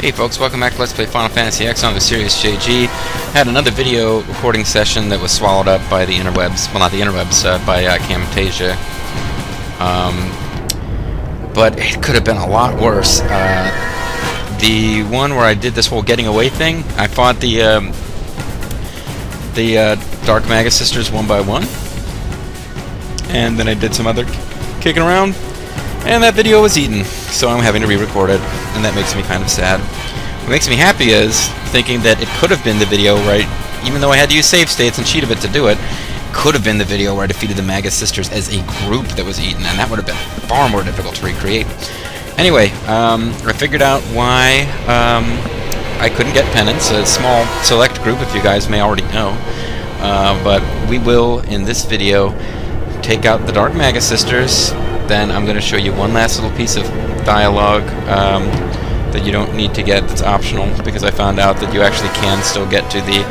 Hey folks, welcome back to Let's Play Final Fantasy X on the Serious JG. Had another video recording session that was swallowed up by the interwebs. Well, not the interwebs, by Camtasia. But it could have been a lot worse. The one where I did this whole getting away thing, I fought the Dark Magus Sisters one by one. And then I did some other kicking around. And that video was eaten, so I'm having to re-record it, and that makes me kind of sad. What makes me happy is thinking that it could have been the video where even though I had to use save states and cheat a bit to do it, could have been the video where I defeated the Magus Sisters as a group that was eaten, and that would have been far more difficult to recreate. Anyway, I figured out why I couldn't get Pennance, a small select group, if you guys may already know. But we will, in this video, take out the Dark Magus Sisters. Then I'm going to show you one last little piece of dialogue that you don't need to get, that's optional, because I found out that you actually can still get to the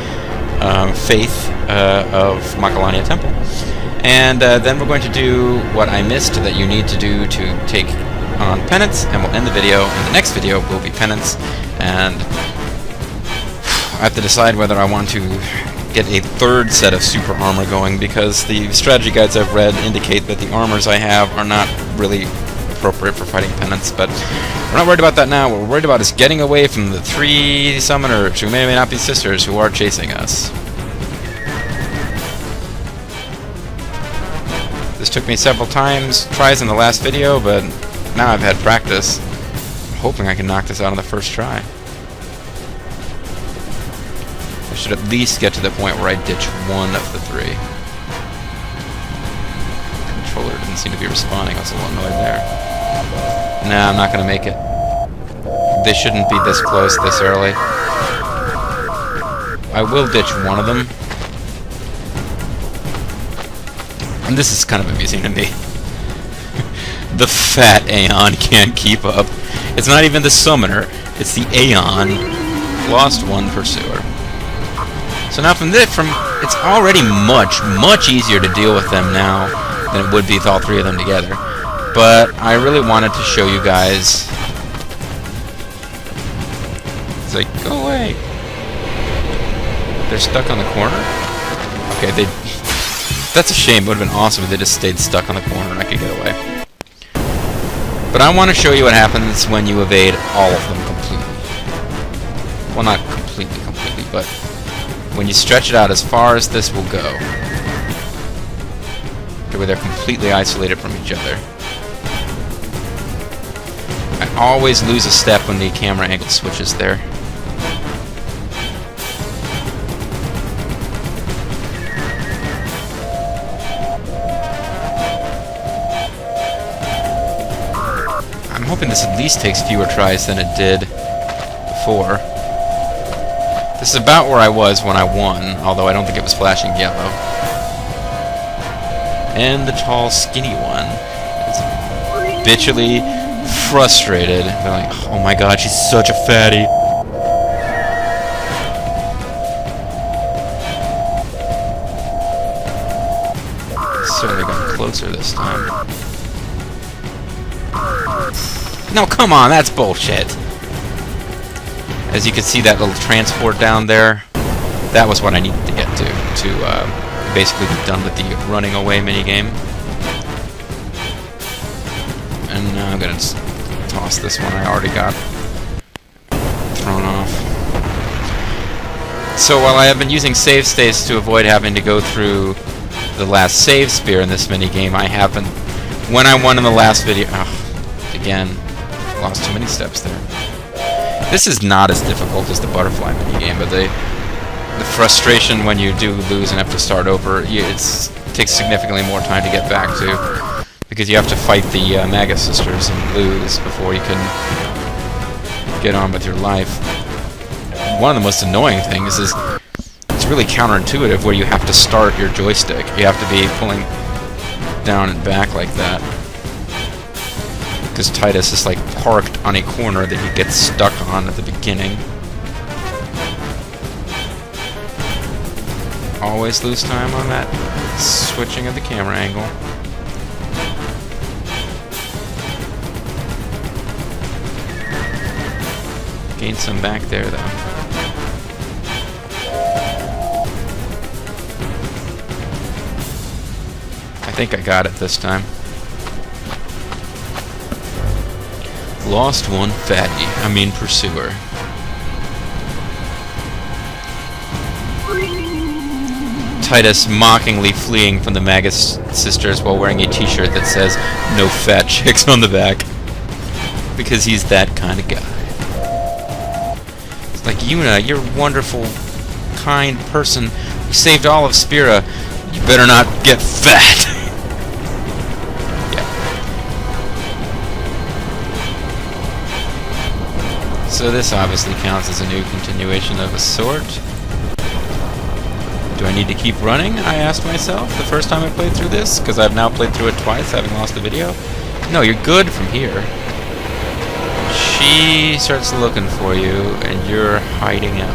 faith of Macalania Temple. And then we're going to do what I missed that you need to do to take on Pennance, and we'll end the video, and the next video will be Pennance, and I have to decide whether I want to get a third set of super armor going, because the strategy guides I've read indicate that the armors I have are not really appropriate for fighting Pennance, but we're not worried about that now. What we're worried about is getting away from the 3 summoners who may or may not be sisters who are chasing us. This took me several tries in the last video, but now I've had practice. I'm hoping I can knock this out on the first try. I should at least get to the point where I ditch one of the 3. The controller didn't seem to be responding. I was a little annoyed there. Nah, I'm not going to make it. They shouldn't be this close this early. I will ditch one of them. And this is kind of amusing to me. The fat Aeon can't keep up. It's not even the summoner. It's the Aeon. Lost one pursuer. So now it's already much easier to deal with them now than it would be with all 3 of them together. But I really wanted to show you guys. It's like, go away. They're stuck on the corner? Okay, that's a shame. It would have been awesome if they just stayed stuck on the corner and I could get away. But I want to show you what happens when you evade all of them completely. Well, not completely, but when you stretch it out as far as this will go, where they're completely isolated from each other. I always lose a step when the camera angle switches there. I'm hoping this at least takes fewer tries than it did before. This is about where I was when I won, although I don't think it was flashing yellow. And the tall, skinny one is bitchily frustrated. They're like, oh my god, she's such a fatty. Certainly got closer this time. No, come on, that's bullshit. As you can see, that little transport down there, that was what I needed to get to basically be done with the running away minigame. And now I'm going to just toss this one I already got thrown off. So while I have been using save states to avoid having to go through the last save spear in this minigame, I haven't. When I won in the last video, again, lost too many steps there. This is not as difficult as the butterfly minigame, but the frustration when you do lose and have to start over, it takes significantly more time to get back to, because you have to fight the Magus Sisters and lose before you can get on with your life. One of the most annoying things is it's really counterintuitive where you have to start your joystick. You have to be pulling down and back like that. Because Titus is like parked on a corner that he gets stuck on at the beginning. Always lose time on that switching of the camera angle. Gained some back there, though. I think I got it this time. Lost one pursuer. Titus mockingly fleeing from the Magus Sisters while wearing a t-shirt that says, "No fat chicks" on the back. Because he's that kind of guy. It's like, Yuna, you're a wonderful, kind person. You saved all of Spira. You better not get fat. Yeah. So this obviously counts as a new continuation of a sort. Do I need to keep running? I asked myself the first time I played through this, because I've now played through it twice, having lost the video. No, you're good from here. She starts looking for you, and you're hiding out.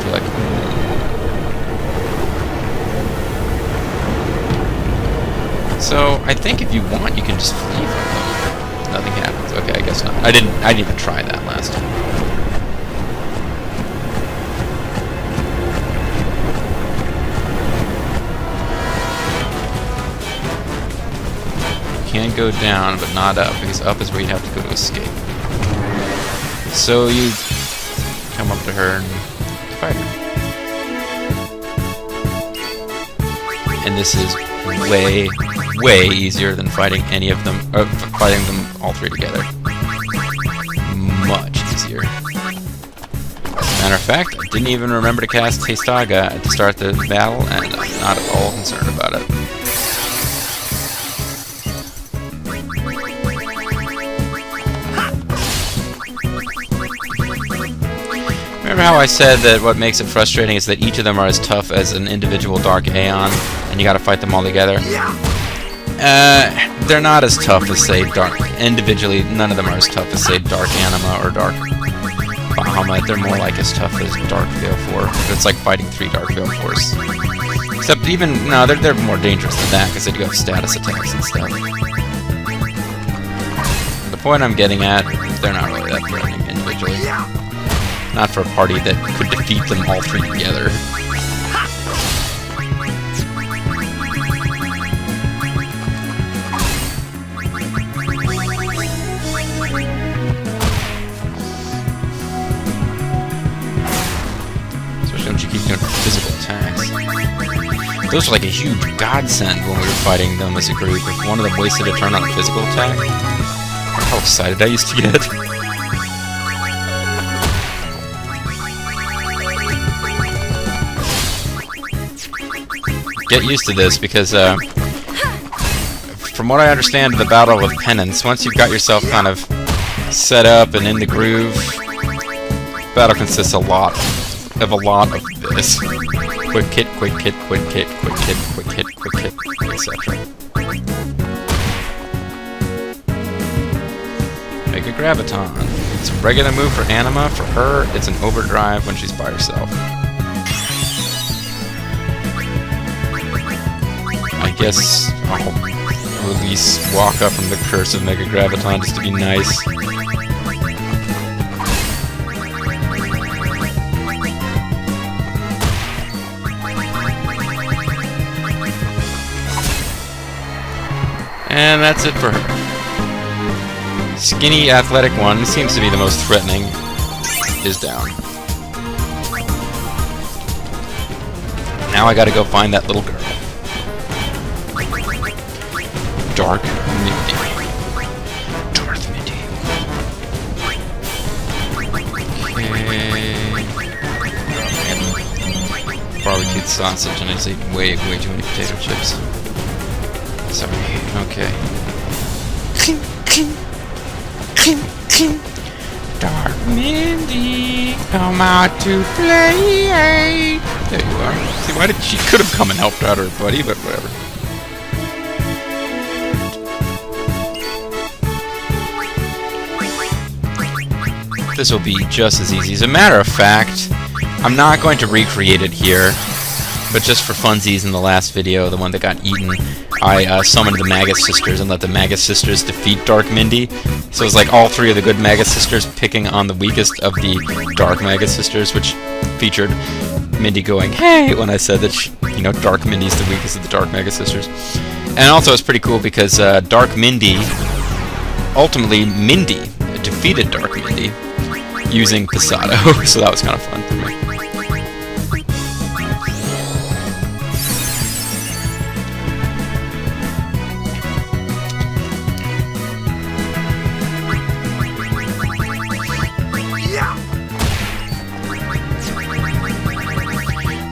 You're like, So, I think if you want, you can just flee from them. Nothing happens. Okay, I guess not. I didn't even try that last time. Can go down, but not up, because up is where you have to go to escape. So you come up to her and fight her. And this is way, way easier than fighting any of them, or fighting them all three together. Much easier. As a matter of fact, I didn't even remember to cast Testaga at the start of the battle, and I'm not at all concerned about it. Remember how I said that what makes it frustrating is that each of them are as tough as an individual Dark Aeon, and you gotta fight them all together? They're not as tough as, say, Dark... Individually, none of them are as tough as, say, Dark Anima or Dark Bahamut. They're more like as tough as Dark Veil 4. It's like fighting 3 Dark Veil 4s. Except even... No, they're more dangerous than that, because they do have status attacks and stuff. The point I'm getting at, they're not really that threatening individually. Not for a party that could defeat them all three together. Especially when you keep doing physical attacks. Those were like a huge godsend when we were fighting them as a group. If one of them wasted a turn on a physical attack, how excited I used to get. Get used to this, because from what I understand of the Battle of Pennance, once you've got yourself kind of set up and in the groove, battle consists a lot of this. Quick hit, quick hit, quick hit, quick hit, quick hit, quick hit, etc. Mega Graviton. It's a regular move for Anima. For her, it's an overdrive when she's by herself. I guess I'll release Waka from the curse of Mega Graviton just to be nice. And that's it for her. Skinny, athletic one, seems to be the most threatening, is down. Now I gotta go find that little girl. Dark Mindy. Darth Mindy. Okay. Barbecued sausage, and I just ate way too many potato chips. Sorry. Okay. Dark Mindy, come out to play. There you are. See, why did she could have come and helped out her buddy, but whatever. This will be just as easy. As a matter of fact, I'm not going to recreate it here, but just for funsies in the last video, the one that got eaten, I summoned the Magus Sisters and let the Magus Sisters defeat Dark Mindy. So it was like all three of the good Magus Sisters picking on the weakest of the Dark Magus Sisters, which featured Mindy going, "Hey!" when I said that, Dark Mindy's the weakest of the Dark Magus Sisters. And also it's pretty cool because Dark Mindy, ultimately Mindy defeated Dark Mindy using Pasado, so that was kind of fun for me.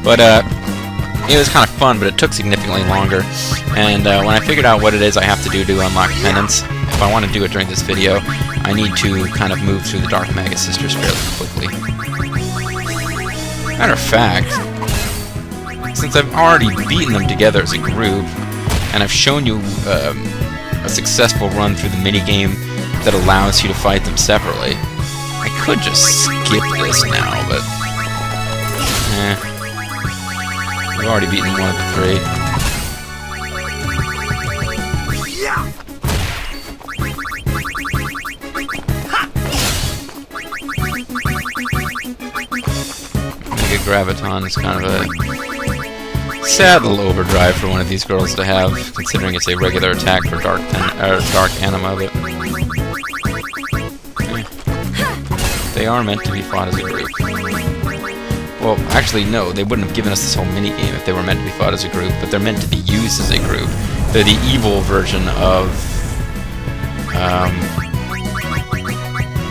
But it was kind of fun, but it took significantly longer. And when I figured out what it is I have to do to unlock Pennance, if I want to do it during this video, I need to kind of move through the Dark Magus Sisters fairly quickly. Matter of fact, since I've already beaten them together as a group, and I've shown you a successful run through the minigame that allows you to fight them separately, I could just skip this now, but I've already beaten one of the three. Mega Graviton is kind of a sad little overdrive for one of these girls to have, considering it's a regular attack for Dark Anima, but they are meant to be fought as a group. Well, actually, no, they wouldn't have given us this whole mini-game if they were meant to be fought as a group, but they're meant to be used as a group. They're the evil version of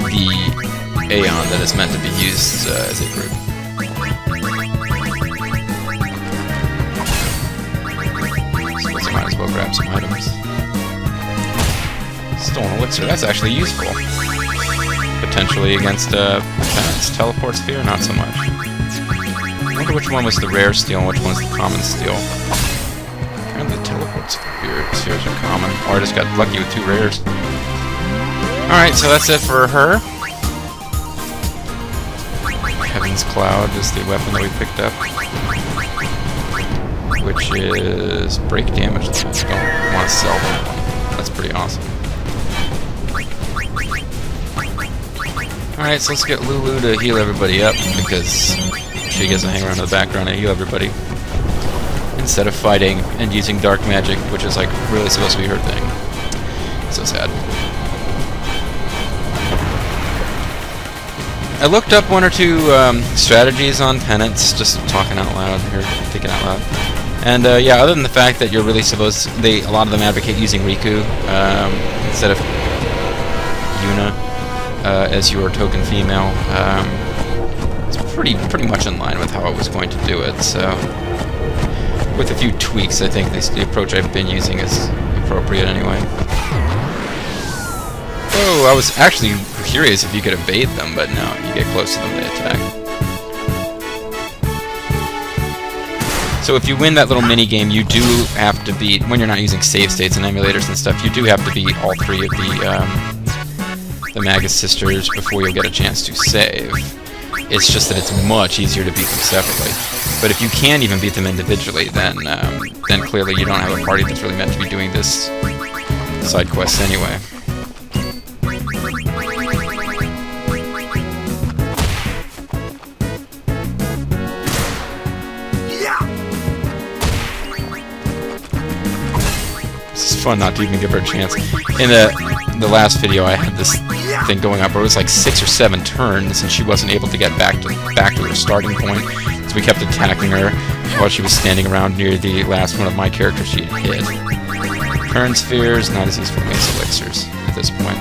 the Aeon that is meant to be used as a group. Suppose I might as well grab some items. Stolen Elixir, that's actually useful. Potentially against Pennance. Teleport Sphere, not so much. I wonder which one was the rare steel and which one was the common steel. Apparently the teleport spheres are common. Or I just got lucky with 2 rares. Alright, so that's it for her. Heaven's Cloud is the weapon that we picked up, which is break damage. I don't want to sell them. That's pretty awesome. Alright, so let's get Lulu to heal everybody up, because she gets to hang around in the background and heal everybody, instead of fighting and using dark magic, which is like really supposed to be her thing. So sad. I looked up 1 or 2 strategies on Pennance, just talking out loud here, thinking out loud. And yeah, other than the fact that you're really supposed to, a lot of them advocate using Riku instead of Yuna as your token female. It's pretty much in line with how I was going to do it. So, with a few tweaks, I think the approach I've been using is appropriate anyway. Oh, I was actually curious if you could evade them, but no, you get close to them, they attack. So if you win that little mini game, you do have to beat, when you're not using save states and emulators and stuff, you do have to beat all 3 of the Magus Sisters before you'll get a chance to save. It's just that it's much easier to beat them separately. But if you can even beat them individually, then clearly you don't have a party that's really meant to be doing this side quest anyway. It's fun not to even give her a chance. In the last video, I had this thing going up where it was like 6 or 7 turns, and she wasn't able to get back to her starting point. So we kept attacking her while she was standing around near the last one of my characters she had hit. Turn spheres, not as useful as elixirs at this point.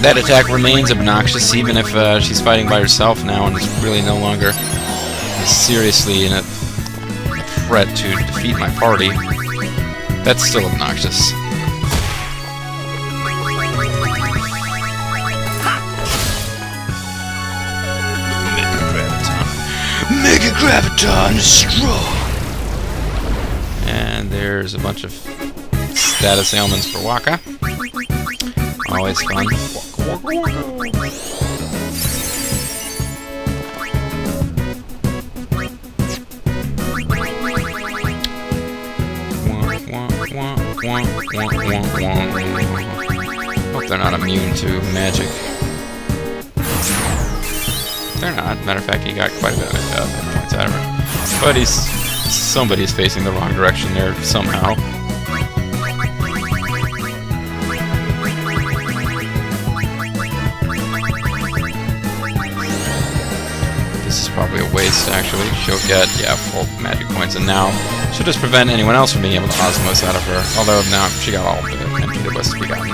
That attack remains obnoxious even if she's fighting by herself now and is really no longer seriously in a threat to defeat my party. That's still obnoxious. Mega Graviton is strong! And there's a bunch of status ailments for Waka. Always fun. Hope they're not immune to magic. They're not. Matter of fact, he got quite a bit of points out of it. But somebody's facing the wrong direction there somehow. This is probably a waste, actually. She'll get, yeah, 4 magic points, and now she'll just prevent anyone else from being able to osmos out of her. Although now she got all of the energy that was to be gotten.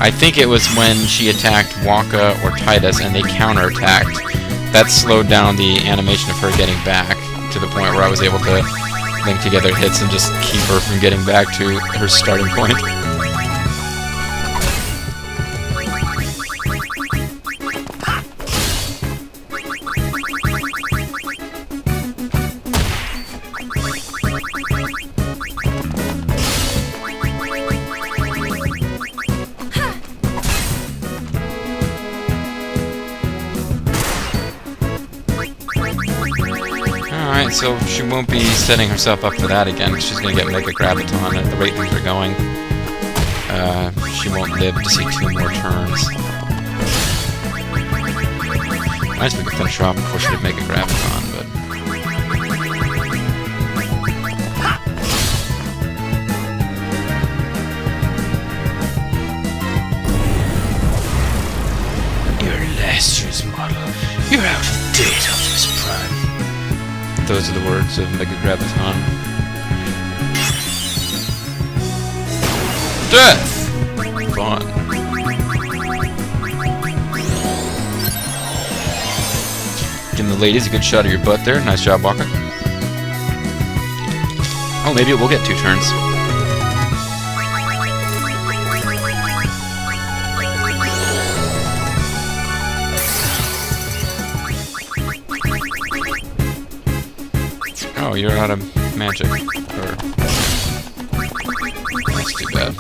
I think it was when she attacked Waka or Titus and they counterattacked. That slowed down the animation of her getting back to the point where I was able to link together hits and just keep her from getting back to her starting point. Alright, so she won't be setting herself up for that again. She's going to get Mega Graviton at the rate things are going. She won't live to see 2 more turns. Nice if we could finish her off before she did Mega Graviton, but... You're last year's model. You're out of date, Optimus Prime. Those are the words of Mega Graviton. Death! Fun. Giving the ladies a good shot of your butt there. Nice job, Walker. Oh, maybe it will get 2 turns. Oh, you're out of magic. That's too bad.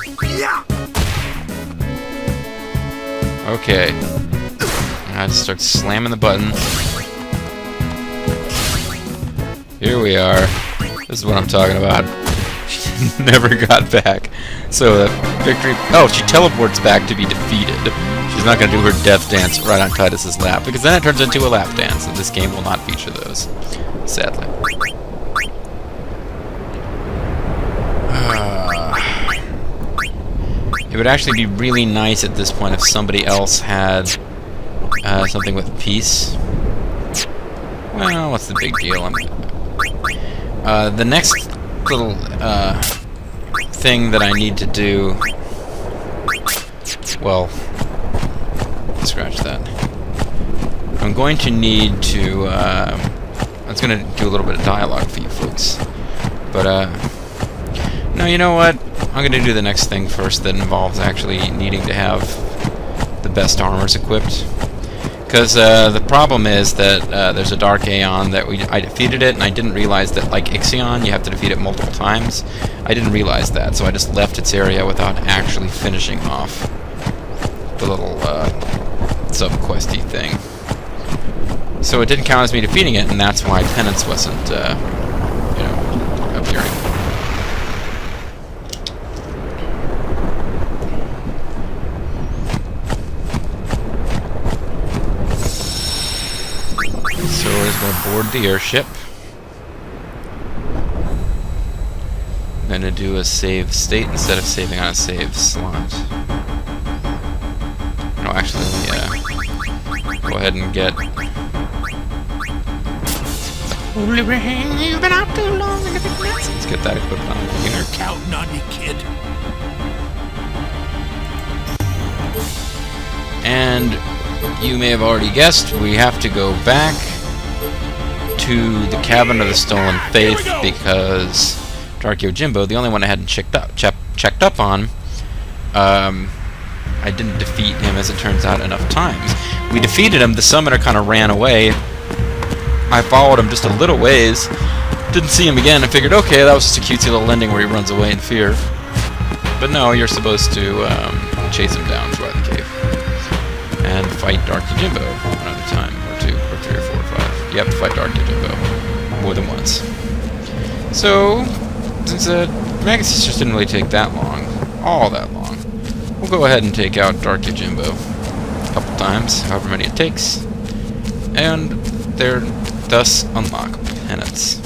Okay. I just start slamming the button. Here we are. This is what I'm talking about. She never got back. So victory... Oh, she teleports back to be defeated. She's not going to do her death dance right on Titus's lap, because then it turns into a lap dance, and this game will not feature those. Sadly. It would actually be really nice at this point if somebody else had something with peace. Well, what's the big deal? The next little thing that I need to do... Well, scratch that. I'm going to need to... I was going to do a little bit of dialogue for you folks. But, no, you know what? I'm going to do the next thing first that involves actually needing to have the best armors equipped. Because the problem is that there's a Dark Aeon that I defeated it, and I didn't realize that, like Ixion, you have to defeat it multiple times. I didn't realize that, so I just left its area without actually finishing off the little sub-questy thing. So it didn't count as me defeating it, and that's why Pennance wasn't, appearing. So we're just going to board the airship. I'm going to do a save state instead of saving on a save slot. No, actually, go ahead and get... You've been out too long. Let's get that equipped on the beginner. Counting on you, kid. And you may have already guessed, we have to go back to the Cabin of the Stolen Faith because Dark Yojimbo, the only one I hadn't checked up on, I didn't defeat him, as it turns out, enough times. We defeated him, the summoner kind of ran away, I followed him just a little ways, didn't see him again, and figured, okay, that was just a cutesy little ending where he runs away in fear. But no, you're supposed to chase him down throughout the cave. And fight Dark Yojimbo another time, or 2, or 3, or 4, or 5. Yep, fight Dark Yojimbo more than once. So, since Magus Sisters didn't really take that long, all that long, we'll go ahead and take out Dark Yojimbo a couple times, however many it takes, and thus unlock Pennance.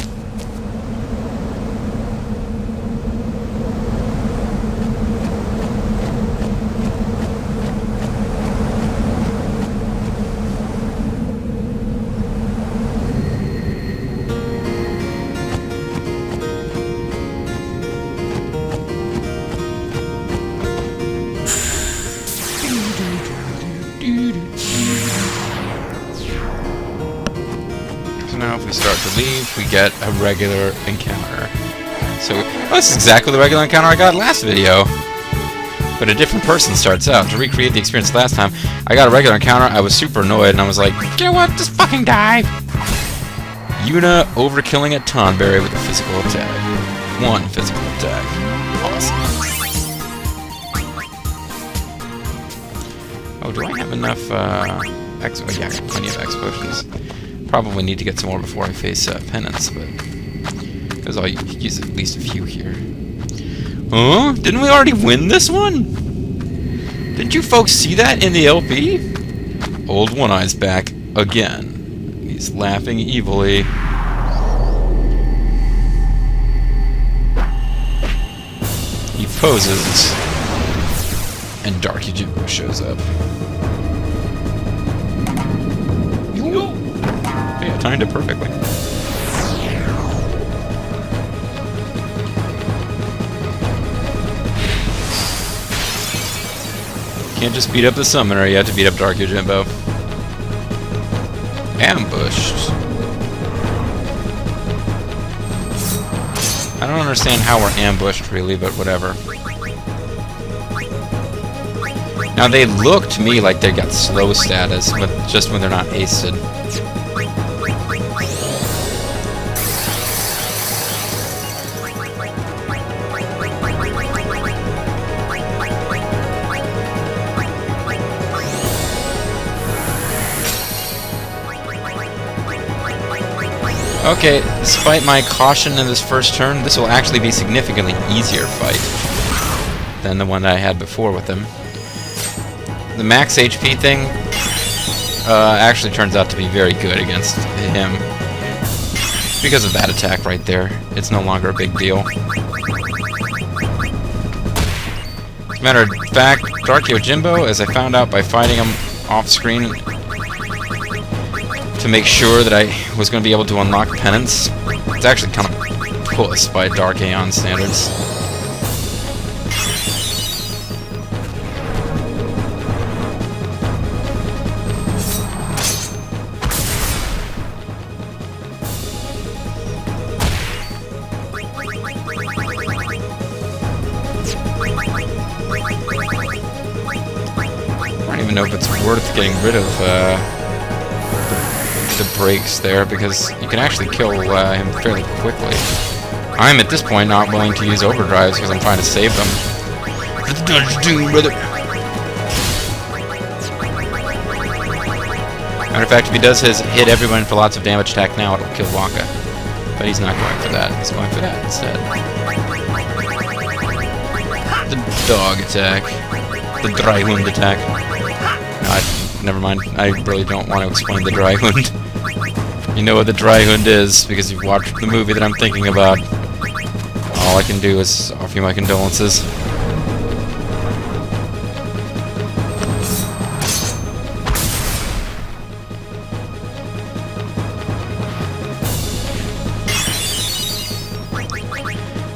Now if we start to leave, we get a regular encounter. So, this is exactly the regular encounter I got last video. But a different person starts out. To recreate the experience last time, I got a regular encounter, I was super annoyed, and I was like, you know what, just fucking die! Yuna overkilling a Tonberry with a physical attack. 1 physical attack. Awesome. Oh, do I have enough, oh yeah, I got plenty of X potions. Probably need to get some more before I face Pennance, but because I'll use at least a few here. Huh? Didn't we already win this one? Didn't you folks see that in the LP? Old One Eye's back again. He's laughing evilly. He poses, and Dark Yojimbo shows up. Yeah, timed it perfectly. Can't just beat up the summoner, you have to beat up Dark Yojimbo. Ambushed. I don't understand how we're ambushed, really, but whatever. Now, they look to me like they got slow status, but just when they're not aced. Okay, despite my caution in this first turn, this will actually be a significantly easier fight than the one that I had before with him. The max HP thing actually turns out to be very good against him. Because of that attack right there. It's no longer a big deal. As a matter of fact, Dark Yojimbo, as I found out by fighting him off-screen, to make sure that I was going to be able to unlock Pennance. It's actually kind of puss by Dark Aeon standards. I don't even know if it's worth getting rid of the breaks there, because you can actually kill him fairly quickly. I'm at this point not willing to use overdrives because I'm trying to save them. For the Dungeon Doom, brother! Matter of fact, if he does his hit everyone for lots of damage attack now, it'll kill Waka. But he's not going for that. He's going for that instead. The dog attack. The dry wound attack. No, never mind. I really don't want to explain the dry wound. You know what the dry wound is, because you've watched the movie that I'm thinking about. All I can do is offer you my condolences.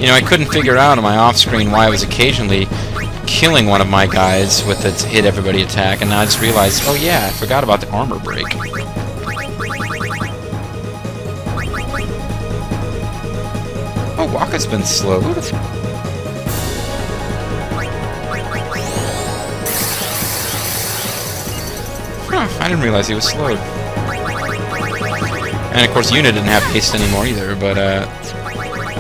You know, I couldn't figure out on my off-screen why I was occasionally killing one of my guys with its hit everybody attack, and now I just realized, oh yeah, I forgot about the armor break. Oh, Waka's been slowed. Huh, I didn't realize he was slowed. And of course, Una didn't have haste anymore either, but I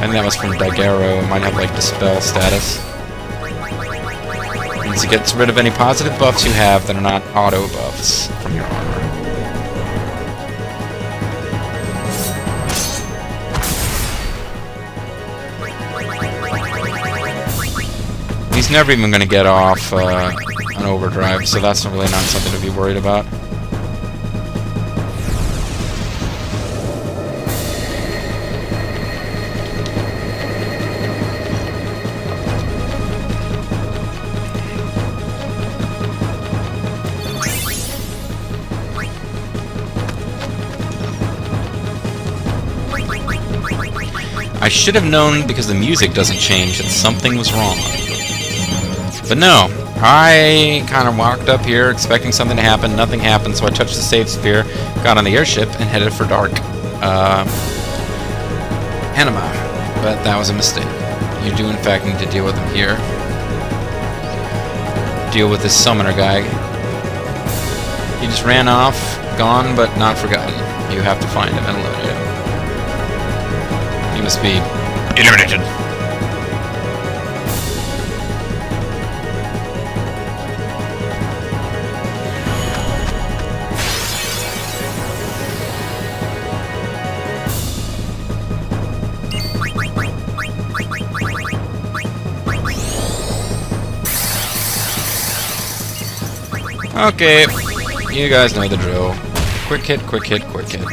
think that was from Daigero. It might have like dispel status. Means it gets rid of any positive buffs you have that are not auto buffs from your armor. He's never even going to get off an overdrive, so that's really not something to be worried about. I should have known, because the music doesn't change, that something was wrong. But no, I kind of walked up here expecting something to happen, nothing happened, so I touched the save sphere, got on the airship, and headed for Dark Anima. But that was a mistake. You do in fact need to deal with him here. Deal with this summoner guy. He just ran off, gone but not forgotten. You have to find him and eliminate him. He must be eliminated. Okay, you guys know the drill. Quick hit, quick hit, quick hit.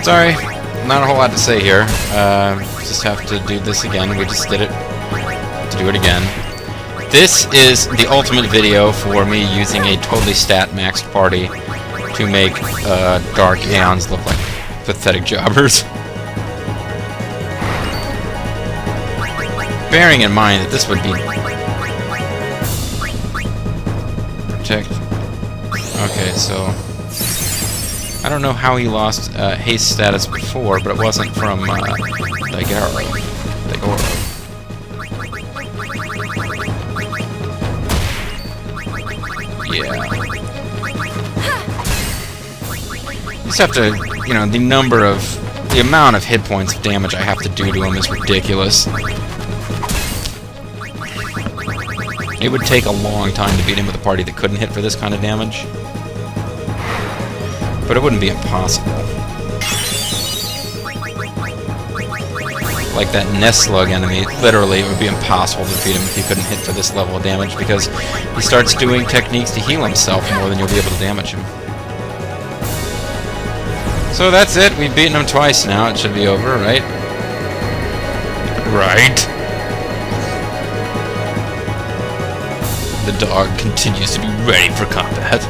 Sorry, not a whole lot to say here. Just have to do this again. We just did it to do it again. This is the ultimate video for me using a totally stat-maxed party to make Dark Aeons look like pathetic jobbers. Bearing in mind that this would be... Protect. Okay, so... I don't know how he lost haste status before, but it wasn't from Daigero. Yeah. You just have to, you know, the amount of hit points of damage I have to do to him is ridiculous. It would take a long time to beat him with a party that couldn't hit for this kind of damage. But it wouldn't be impossible. Like that nest slug enemy, literally it would be impossible to defeat him if he couldn't hit for this level of damage, because he starts doing techniques to heal himself more than you'll be able to damage him. So that's it, we've beaten him twice now, it should be over, right? Right. The dog continues to be ready for combat.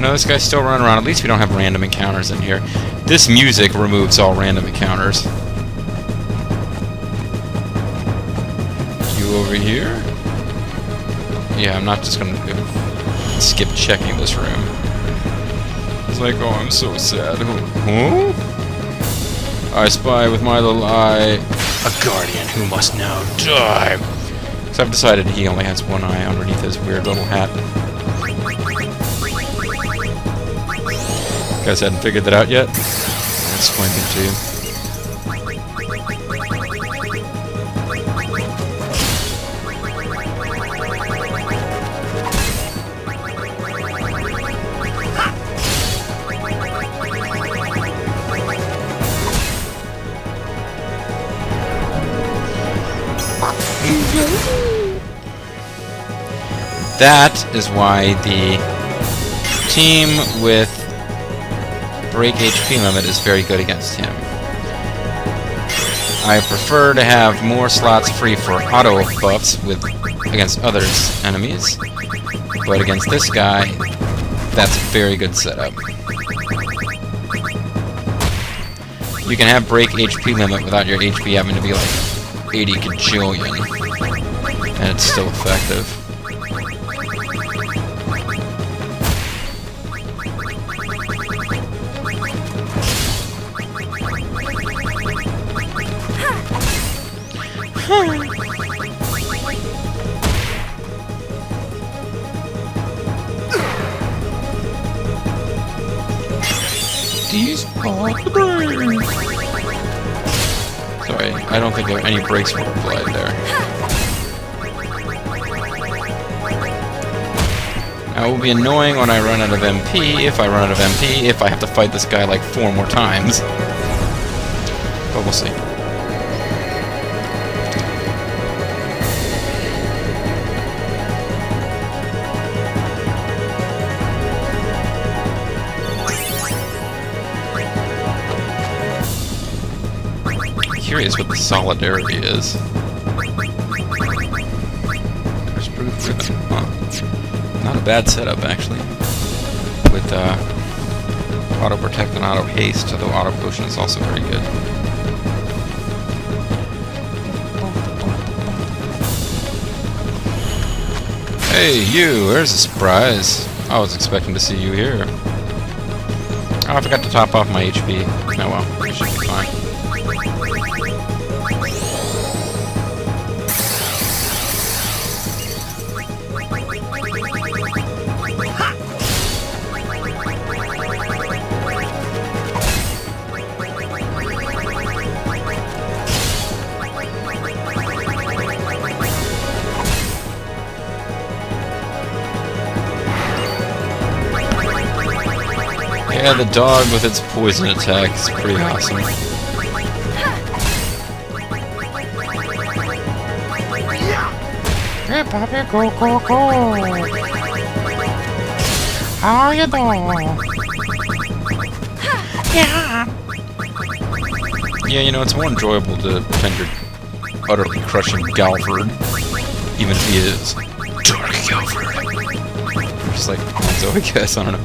No, this guy's still running around. At least we don't have random encounters in here. This music removes all random encounters. You over here? Yeah, I'm not just gonna skip checking this room. It's like, oh, I'm so sad. Huh? I spy with my little eye a guardian who must now die. So I've decided he only has one eye underneath his weird little hat. You guys hadn't figured that out yet? I'll explain it to you. That is why the team with break HP limit is very good against him. I prefer to have more slots free for auto buffs against others enemies, but against this guy, that's a very good setup. You can have break HP limit without your HP having to be like 80 gajillion, and it's still effective. These are the brains. Sorry, I don't think any brakes were applied there. Now, it will be annoying when I run out of MP, if I run out of MP, if I have to fight this guy like 4 more times. But we'll see. Curious what the solidarity is. Huh. Not a bad setup, actually. With auto protect and auto haste, although auto potion is also very good. Hey, you! There's a surprise. I was expecting to see you here. Oh, I forgot to top off my HP. Oh well, it should be fine. Yeah, the dog with its poison attack is pretty awesome. Hey, Poppy, go, go, go! How you doing? Yeah! Yeah, you know, it's more enjoyable to defend your utterly crushing Galford, even if he is Dark Galford. Just like Hanzo, I guess, I don't know.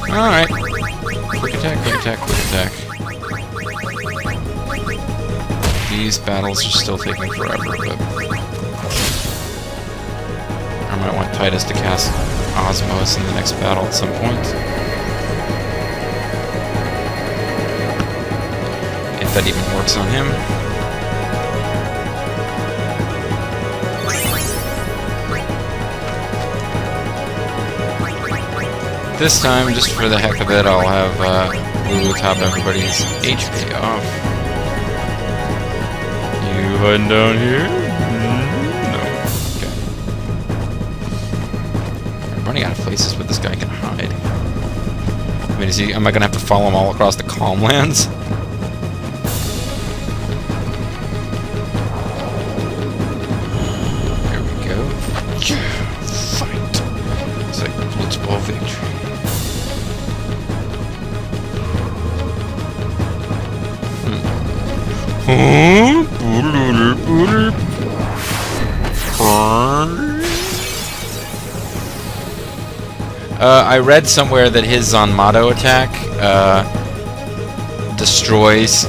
Alright. Quick attack, quick attack, quick attack. These battles are still taking forever, but I might want Titus to cast Osmos in the next battle at some point. If that even works on him. This time, just for the heck of it, I'll have Lulu top everybody's HP off. You hiding down here? No. Okay. I'm running out of places where this guy can hide. I mean, am I gonna have to follow him all across the Calm Lands? There we go. Yeah, fight! It's like Blitzball victory. I read somewhere that his Zanmato attack destroys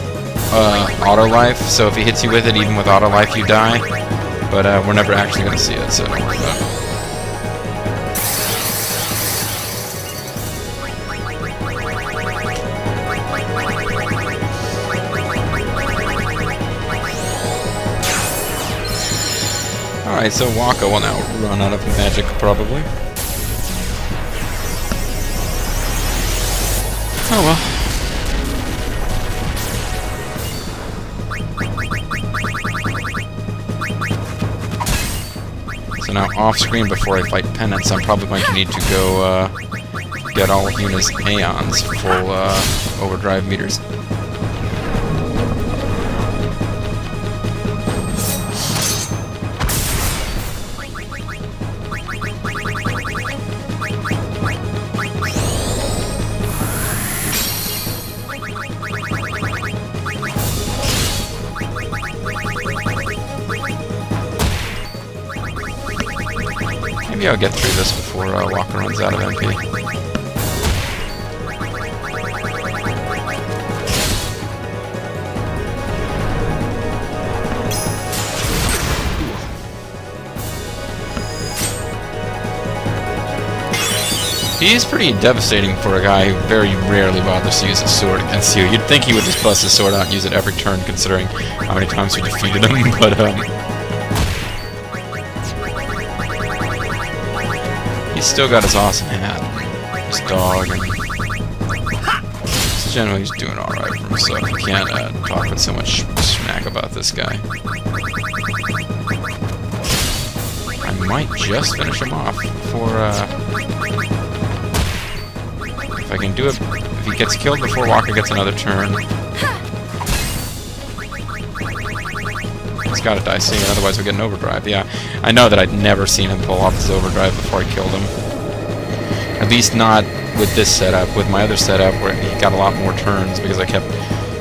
auto life, so if he hits you with it, even with auto life, you die. But we're never actually going to see it, so... Alright, so Waka will now run out of magic, probably. Oh well. So now, off-screen, before I fight Pennance, I'm probably going to need to go get all of Yuna's Aeons full overdrive meters. Maybe I'll get through this before Walker runs out of MP. He's pretty devastating for a guy who very rarely bothers to use his sword against you. You'd think he would just bust his sword out and use it every turn, considering how many times we defeated him, but he's still got his awesome hat, his dog, and generally he's doing alright for himself. You can't talk with so much smack about this guy. I might just finish him off before, if I can do it, if he gets killed before Walker gets another turn. He's gotta die soon, otherwise we'll get an overdrive. Yeah, I know that I'd never seen him pull off his overdrive before I killed him. At least not with this setup. With my other setup, where he got a lot more turns because I kept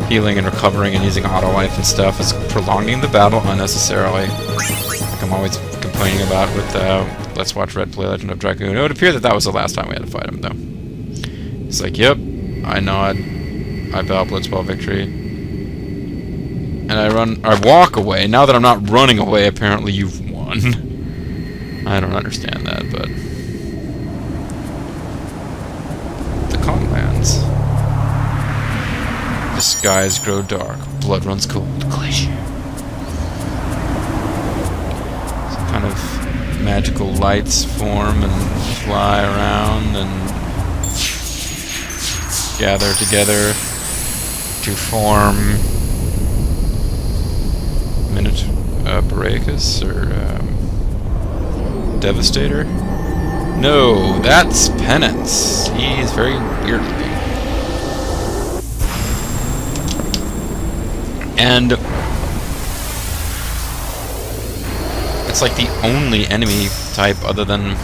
healing and recovering and using auto life and stuff, is prolonging the battle unnecessarily. Like I'm always complaining about with Let's Watch Red Play Legend of Dragoon. It would appear that that was the last time we had to fight him, though. It's like, yep, I nod, I bow Blitzball victory, and I walk away. Now that I'm not running away, apparently you've won. I don't understand that, but the Calmlands. The skies grow dark, blood runs cold. Glacier. Some kind of magical lights form and fly around and gather together to form Baracus or Devastator. No, that's Pennance. He's very weird looking. And it's like the only enemy type other than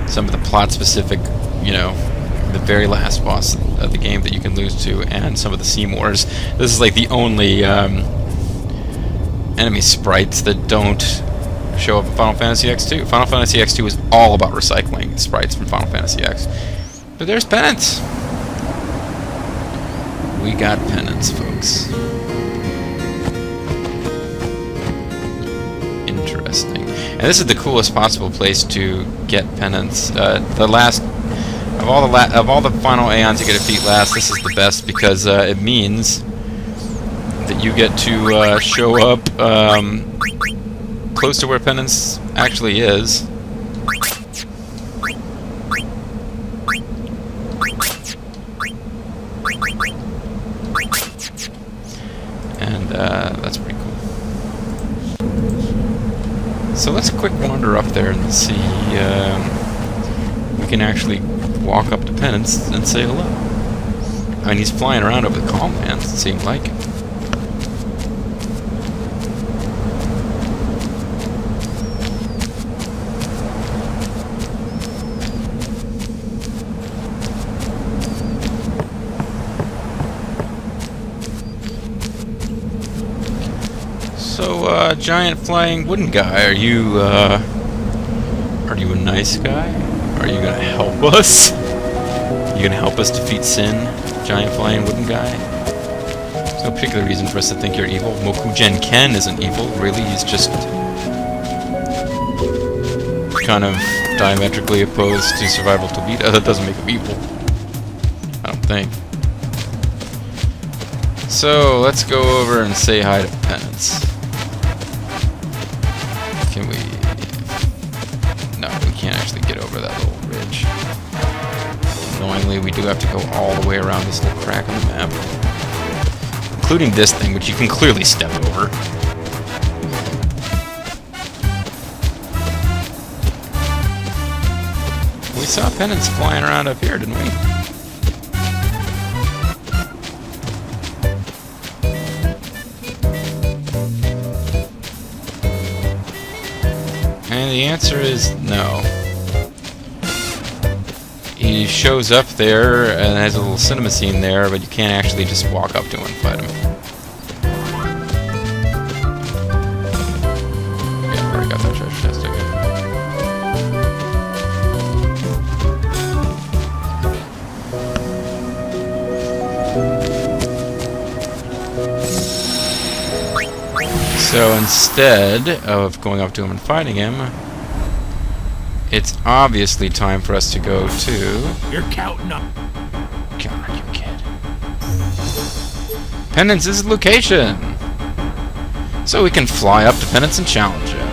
some of the plot-specific, you know, the very last boss of the game that you can lose to, and some of the Seymours. This is like the only enemy sprites that don't show up in Final Fantasy X2. Final Fantasy X2 is all about recycling sprites from Final Fantasy X. But there's Pennance. We got Pennance, folks. Interesting. And this is the coolest possible place to get Pennance. The last of all the final Aeons you get to defeat last, this is the best because it means that you get to show up close to where Pennance actually is. And that's pretty cool. So let's quick wander up there and see we can actually walk up to Pennance and say hello. I mean, he's flying around over the Calmlands, it seemed like. So, giant flying wooden guy, are you a nice guy? Are you gonna help us? You gonna help us defeat Sin, giant flying wooden guy? There's no particular reason for us to think you're evil. Mokugen Ken isn't evil, really. He's just kind of diametrically opposed to Survival Tobita. That doesn't make him evil, I don't think. So let's go over and say hi to Pennance. Can we? No, we can't actually get over that little ridge. Annoyingly, we do have to go all the way around this little crack on the map. Including this thing, which you can clearly step over. We saw Pennance flying around up here, didn't we? And the answer is no. He shows up there and has a little cinema scene there, but you can't actually just walk up to him and fight him. Yeah, I already got that treasure chest, okay. So instead of going up to him and fighting him, it's obviously time for us to go to... You're counting up. God, you kid. Penance's location! So we can fly up to Pennance and challenge him.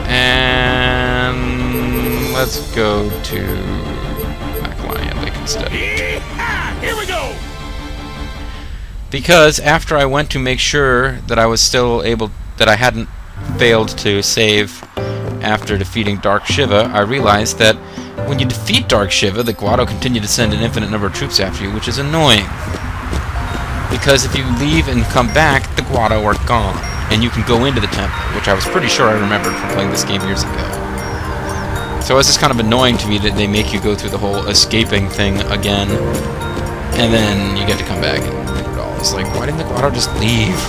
And... let's go to Macalania Lake instead. Here we go! Because after I went to make sure that I was still able... that I hadn't failed to save after defeating Dark Shiva, I realized that when you defeat Dark Shiva, the Guado continue to send an infinite number of troops after you, which is annoying. Because if you leave and come back, the Guado are gone, and you can go into the temple, which I was pretty sure I remembered from playing this game years ago. So it's just kind of annoying to me that they make you go through the whole escaping thing again, and then you get to come back and do it all. It's like, why didn't the Guado just leave?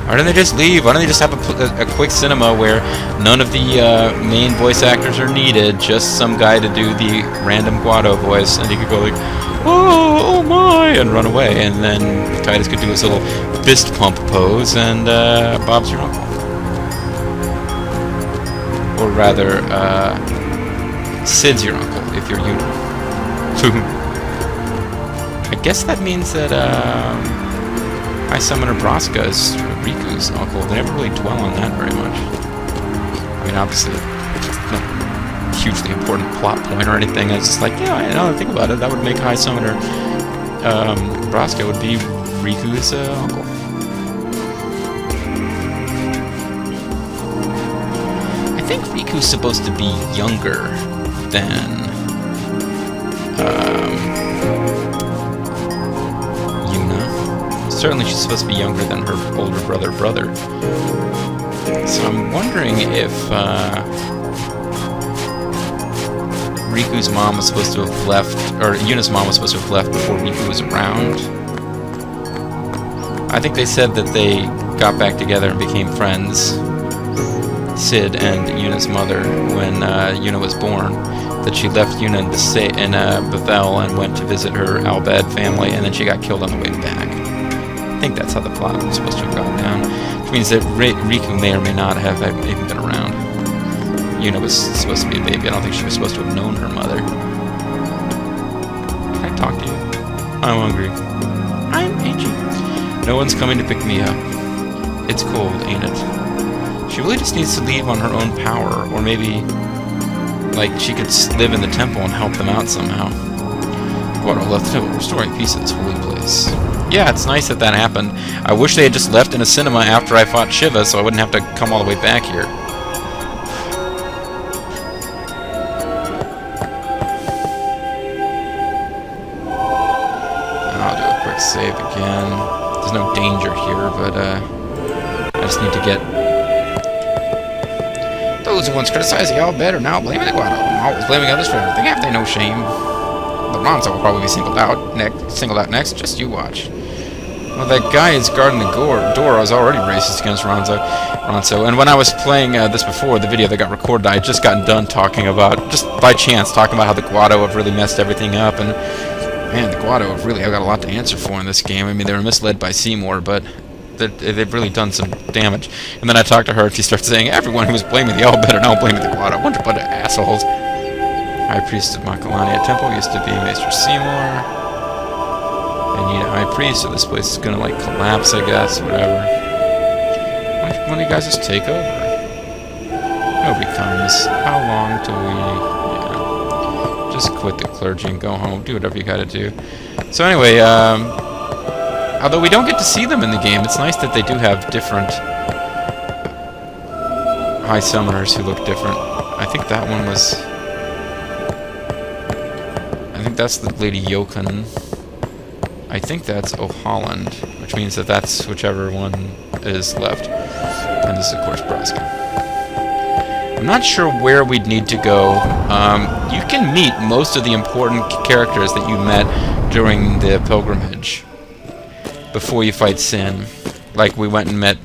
Why didn't they just leave? Why don't they just have a quick cinema where none of the main voice actors are needed, just some guy to do the random Guado voice, and he could go like, oh my, and run away, and then Titus could do his little fist pump pose, and Bob's your uncle. Or rather, Sid's your uncle, if you're Yuna. I guess that means that High Summoner Braska is Riku's uncle. They never really dwell on that very much. I mean, obviously, it's not a hugely important plot point or anything. It's just like, yeah, now that I think about it, that would make High Summoner Braska would be Riku's uncle. I think Riku's supposed to be younger than Yuna. Certainly she's supposed to be younger than her older brother. So I'm wondering if Riku's mom was supposed to have left, or Yuna's mom was supposed to have left before Riku was around. I think they said that they got back together and became friends, Sid and Yuna's mother, when Yuna was born. That she left Yuna in Bethel and went to visit her Albed family, and then she got killed on the way back. I think that's how the plot was supposed to have gone down. Which means that Riku may or may not have even been around. Yuna was supposed to be a baby. I don't think she was supposed to have known her mother. Can I talk to you? I'm hungry. I'm itchy. No one's coming to pick me up. It's cold, ain't it? She really just needs to leave on her own power, or maybe, like, she could live in the temple and help them out somehow. Guado left the temple, restoring peace in this holy place. Yeah, it's nice that that happened. I wish they had just left in a cinema after I fought Shiva, so I wouldn't have to come all the way back here. I'll do a quick save again. There's no danger here, but I just need to get... Those who once criticized the Albed are now blaming the Guado. Always blaming others for everything. Have they no shame? The Ronso will probably be singled out next. Just you watch. Well, that guy is guarding the door. I was already racist against Ronso. And when I was playing this before, the video that got recorded, I had just gotten done talking about, just by chance, talking about how the Guado have really messed everything up. And man, the Guado have really, I've got a lot to answer for in this game. I mean, they were misled by Seymour, but they've really done some damage. And then I talked to her, and she starts saying, everyone who was blaming the Albed are now blaming the Guado. I wonder what assholes. High Priest of Macalania Temple used to be Maester Seymour. I need a High Priest, so this place is gonna, like, collapse, I guess, whatever. Why don't you guys just take over? Nobody comes. How long till we... Yeah. Just quit the clergy and go home. Do whatever you gotta do. So anyway, although we don't get to see them in the game, it's nice that they do have different High Summoners who look different. I think that one was... I think that's the Lady Yokon. I think that's O'Holland, which means that that's whichever one is left. And this is, of course, Braska. I'm not sure where we'd need to go. You can meet most of the important characters that you met during the pilgrimage before you fight Sin. Like, we went and met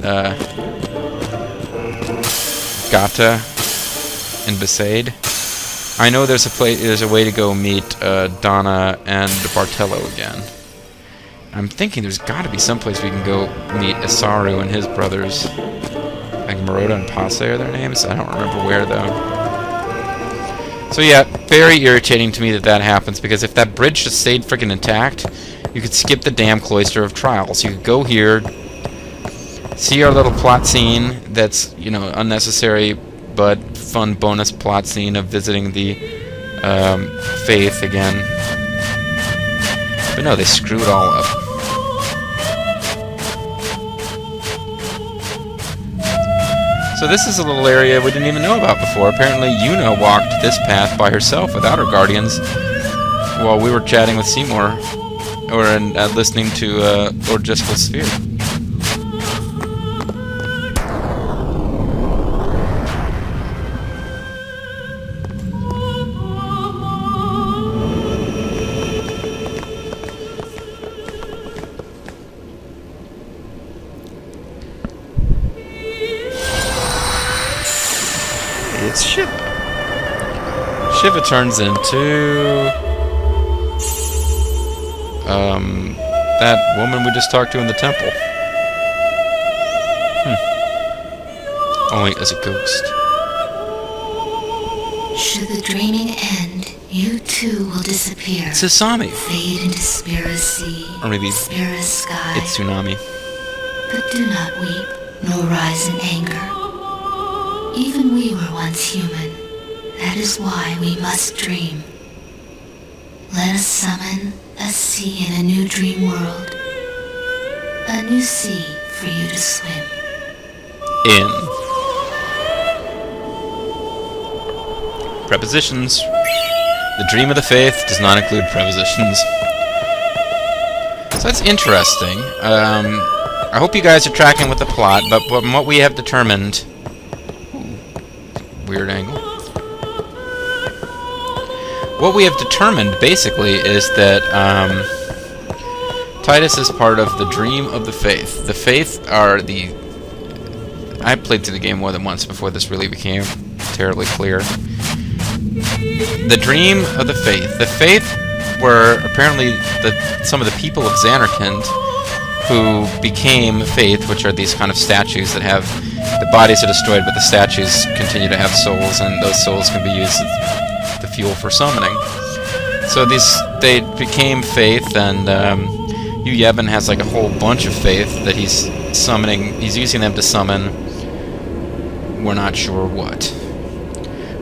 Gata in Besaid. I know there's a way to go meet Donna and Bartello again. I'm thinking there's got to be someplace we can go meet Isaru and his brothers. Like Maroda and Passe are their names? I don't remember where, though. So yeah, very irritating to me that that happens, because if that bridge just stayed freaking intact, you could skip the damn Cloister of Trials. You could go here, see our little plot scene that's, you know, unnecessary but fun bonus plot scene of visiting the Faith again. But no, they screw it all up. So this is a little area we didn't even know about before. Apparently Yuna walked this path by herself without her guardians while we were chatting with Seymour, or listening to Lord Jessica's Sphere. It's Shiva. Shiva turns into that woman we just talked to in the temple. Only as a ghost. Should the dreaming end, you too will disappear. It's Asami. Fade into Spirit Sea, Or maybe Spirit Sky. it's Tsunami. But do not weep, nor rise in anger. Even we were once human. That is why we must dream. Let us summon a sea in a new dream world. A new sea for you to swim. In. Prepositions. The Dream of the Faith does not include prepositions. So that's interesting. I hope you guys are tracking with the plot, but from what we have determined... Weird angle. What we have determined, basically, is that Titus is part of the Dream of the Faith. The Faith are the... I played through the game more than once before this really became terribly clear. The Dream of the Faith. The Faith were apparently some of the people of Xanarkand who became Faith, which are these kind of statues that have... The bodies are destroyed, but the statues continue to have souls, and those souls can be used as the fuel for summoning. So they became Faith, and Yojimbo has like a whole bunch of Faith that he's summoning. He's using them to summon. We're not sure what.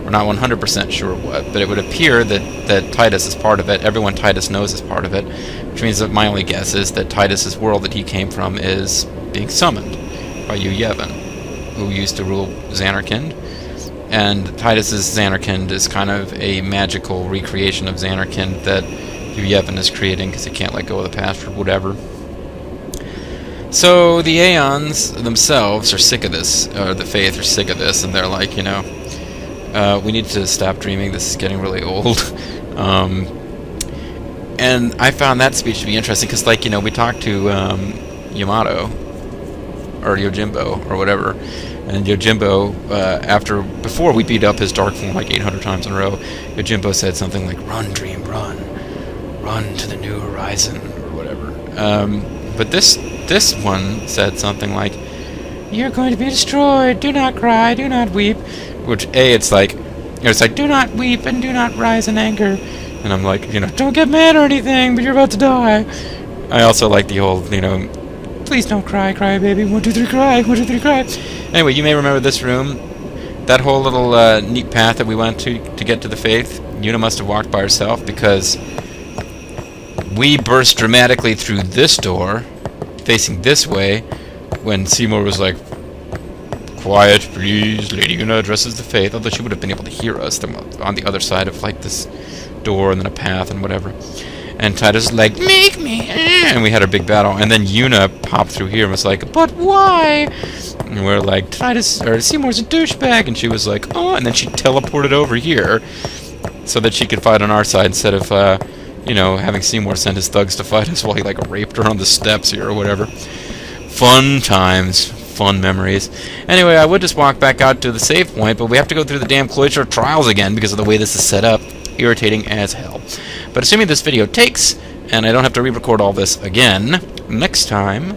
We're not 100% sure what, but it would appear that Titus is part of it. Everyone Titus knows is part of it, which means that my only guess is that Titus's world that he came from is being summoned by Yojimbo, who used to rule Xanarkand. And Titus's Xanarkand is kind of a magical recreation of Xanarkand that Yojimbo is creating because he can't let go of the past or whatever. So the Aeons themselves are sick of this, or the Faith are sick of this, and they're like, you know, we need to stop dreaming, this is getting really old. And I found that speech to be interesting because, like, you know, we talked to Yamato, or Yojimbo, or whatever, and Yojimbo, before we beat up his dark form like 800 times in a row, Yojimbo said something like, "Run, dream, run to the new horizon," or whatever. But this one said something like, "You're going to be destroyed, do not cry, do not weep," which, it's like, do not weep and do not rise in anger, and I'm like, you know, don't get mad or anything, but you're about to die. I also like the whole, you know, please don't cry, cry baby, 1, 2, 3, cry, 1, 2, 3, cry. Anyway, you may remember this room, that whole little neat path that we went to get to the Faith. Yuna must have walked by herself because we burst dramatically through this door, facing this way, when Seymour was like, "Quiet, please, Lady Yuna addresses the Faith," although she would have been able to hear us on the other side of like this door and then a path and whatever. And Titus was like, "Make me," and we had our big battle. And then Yuna popped through here and was like, "But why?" And we're like, Seymour's a douchebag. And she was like, "Oh," and then she teleported over here so that she could fight on our side instead of, you know, having Seymour send his thugs to fight us while he like raped her on the steps here or whatever. Fun times. Fun memories. Anyway, I would just walk back out to the save point, but we have to go through the damn Cloister of Trials again because of the way this is set up. Irritating as hell. But assuming this video takes, and I don't have to re-record all this again. Next time,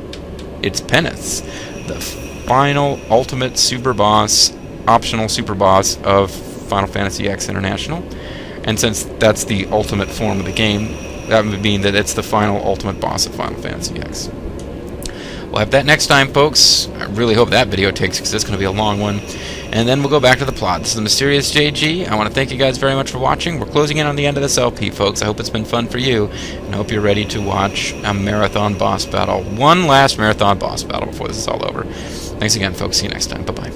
it's Pennance, the final ultimate super boss, optional super boss of Final Fantasy X International. And since that's the ultimate form of the game, that would mean that it's the final ultimate boss of Final Fantasy X. We'll have that next time, folks. I really hope that video takes, because it's going to be a long one. And then we'll go back to the plot. This is the Mysterious JG. I want to thank you guys very much for watching. We're closing in on the end of this LP, folks. I hope it's been fun for you, and I hope you're ready to watch a marathon boss battle. One last marathon boss battle before this is all over. Thanks again, folks. See you next time. Bye-bye.